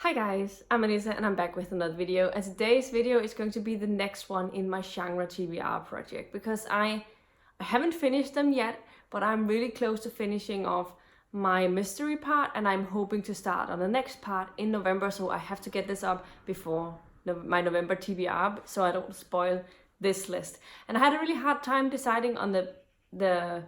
Hi guys, I'm Anissa and I'm back with another video, and today's video is going to be the next one in my genre TBR project because I haven't finished them yet, but I'm really close to finishing off my mystery part and I'm hoping to start on the next part in November, so I have to get this up before my November TBR so I don't spoil this list. And I had a really hard time deciding on the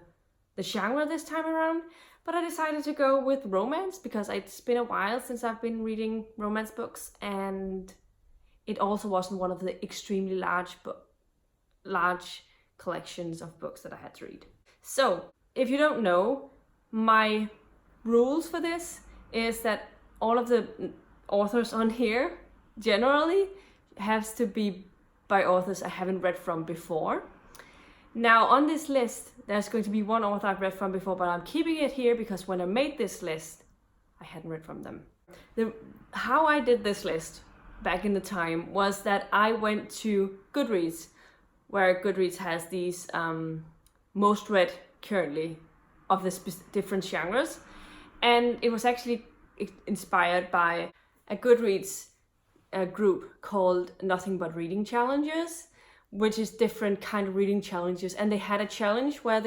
genre this time around. But I decided to go with romance because it's been a while since I've been reading romance books, and it also wasn't one of the extremely large collections of books that I had to read. So, if you don't know, my rules for this is that all of the authors on here generally has to be by authors I haven't read from before. Now on this list, there's going to be one author I've read from before, but I'm keeping it here because when I made this list, I hadn't read from them. How I did this list back in the time was that I went to Goodreads, where Goodreads has these most read currently of the different genres. And it was actually inspired by a Goodreads group called Nothing But Reading Challenges, which is different kind of reading challenges. And they had a challenge where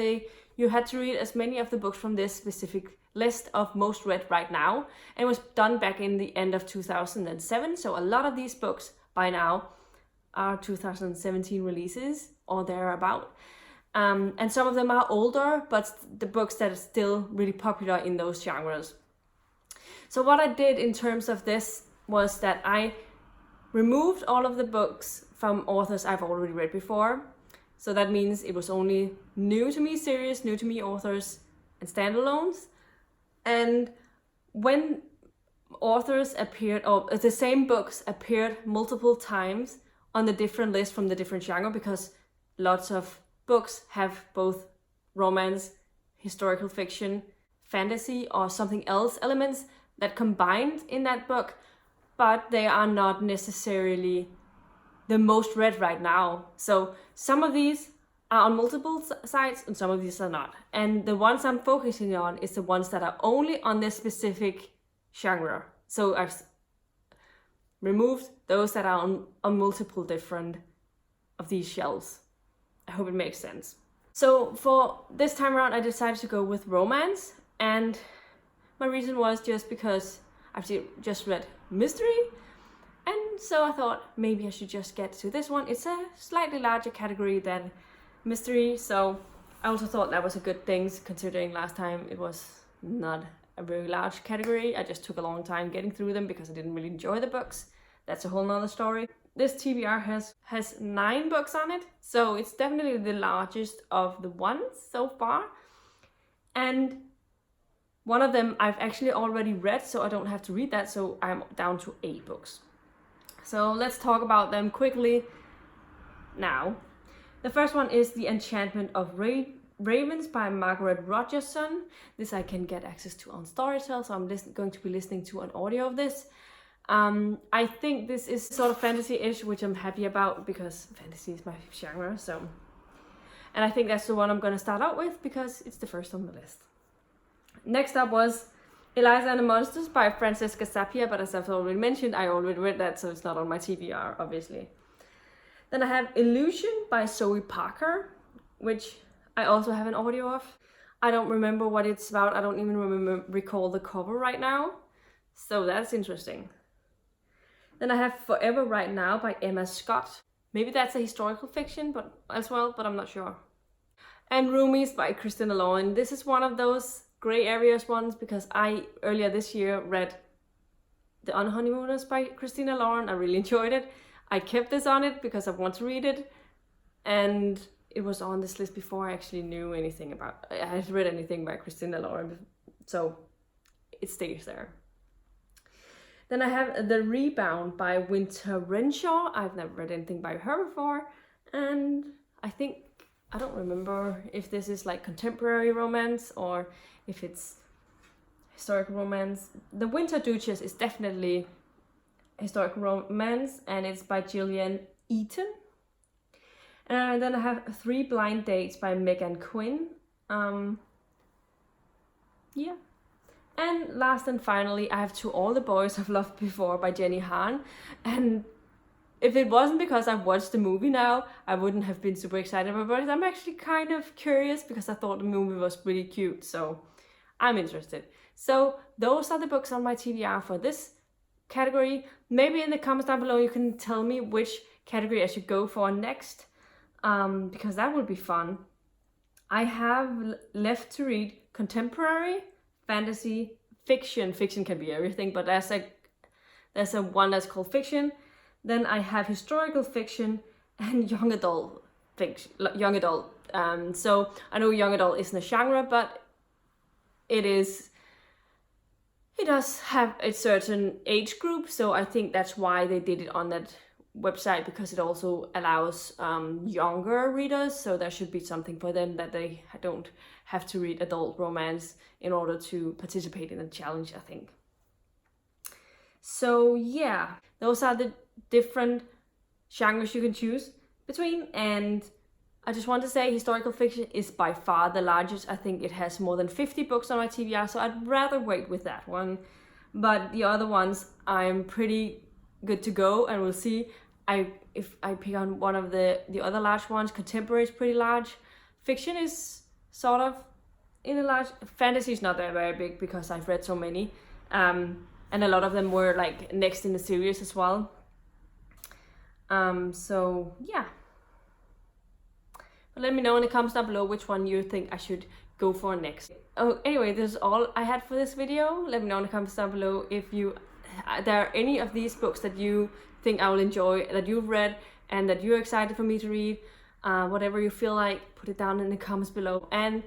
you had to read as many of the books from this specific list of most read right now. And it was done back in the end of 2007. So a lot of these books by now are 2017 releases or thereabout. And some of them are older, but the books that are still really popular in those genres. So what I did in terms of this was that I removed all of the books from authors I've already read before. So that means it was only new to me series, new to me authors, and standalones. And when authors appeared, or the same books appeared multiple times on the different lists from the different genre, because lots of books have both romance, historical fiction, fantasy, or something else elements that combined in that book, but they are not necessarily the most read right now. So some of these are on multiple sites and some of these are not. And the ones I'm focusing on is the ones that are only on this specific genre. So I've removed those that are on multiple different of these shelves. I hope it makes sense. So for this time around, I decided to go with romance. And my reason was just because I've just read mystery. And so I thought maybe I should just get to this one. It's a slightly larger category than mystery, so I also thought that was a good thing considering last time it was not a very large category. I just took a long time getting through them because I didn't really enjoy the books. That's a whole nother story. This TBR has 9 books on it, so it's definitely the largest of the ones so far. And one of them I've actually already read, so I don't have to read that, so I'm down to 8 books. So let's talk about them quickly now. The first one is The Enchantment of Ravens by Margaret Rogerson. This I can get access to on Storytel, so I'm going to be listening to an audio of this. I think this is sort of fantasy-ish, which I'm happy about because fantasy is my genre. And I think that's the one I'm going to start out with because it's the first on the list. Next up was Eliza and the Monsters by Francesca Zappia, but as I've already mentioned, I already read that, so it's not on my TBR, obviously. Then I have Illusion by Zoe Parker, which I also have an audio of. I don't remember what it's about. I don't even recall the cover right now, so that's interesting. Then I have Forever Right Now by Emma Scott. Maybe that's a historical fiction, but I'm not sure. And Roomies by Christina Lauren. This is one of those gray areas ones because I earlier this year read The Unhoneymooners by Christina Lauren. I really enjoyed it. I kept this on it because I want to read it, and it was on this list before I actually knew anything about I had read anything by Christina Lauren, so it stays there. Then I have The Rebound by Winter Renshaw. I've never read anything by her before, and I don't remember if this is like contemporary romance or if it's historical romance. The Winter Duchess is definitely historical romance, and it's by Gillian Eaton. And then I have 3 Blind Dates by Megan Quinn. Yeah. And last and finally, I have To All the Boys I've Loved Before by Jenny Han. And if it wasn't because I've watched the movie now, I wouldn't have been super excited about it. I'm actually kind of curious because I thought the movie was pretty cute, so I'm interested. So those are the books on my TBR for this category. Maybe in the comments down below you can tell me which category I should go for next, because that would be fun. I have left to read contemporary, fantasy, fiction. Fiction can be everything, but there's a one that's called fiction. Then I have historical fiction and young adult fiction. So I know young adult isn't a genre, but it does have a certain age group. So I think that's why they did it on that website, because it also allows younger readers. So there should be something for them, that they don't have to read adult romance in order to participate in the challenge, I think. So yeah, those are the different genres you can choose between. And I just want to say historical fiction is by far the largest. I think it has more than 50 books on my TBR, so I'd rather wait with that one. But the other ones, I'm pretty good to go, and we'll see. If I pick on one of the other large ones. Contemporary is pretty large. Fiction is sort of in a large. Fantasy is not that very big because I've read so many. And a lot of them were like next in the series as well. So yeah. But let me know in the comments down below which one you think I should go for next. Oh, anyway, this is all I had for this video. Let me know in the comments down below if there are any of these books that you think I will enjoy, that you've read, and that you're excited for me to read. Whatever you feel like, put it down in the comments below. And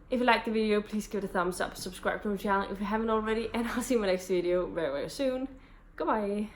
if you liked the video, please give it a thumbs up, subscribe to my channel if you haven't already, and I'll see you in my next video very, very soon. Goodbye!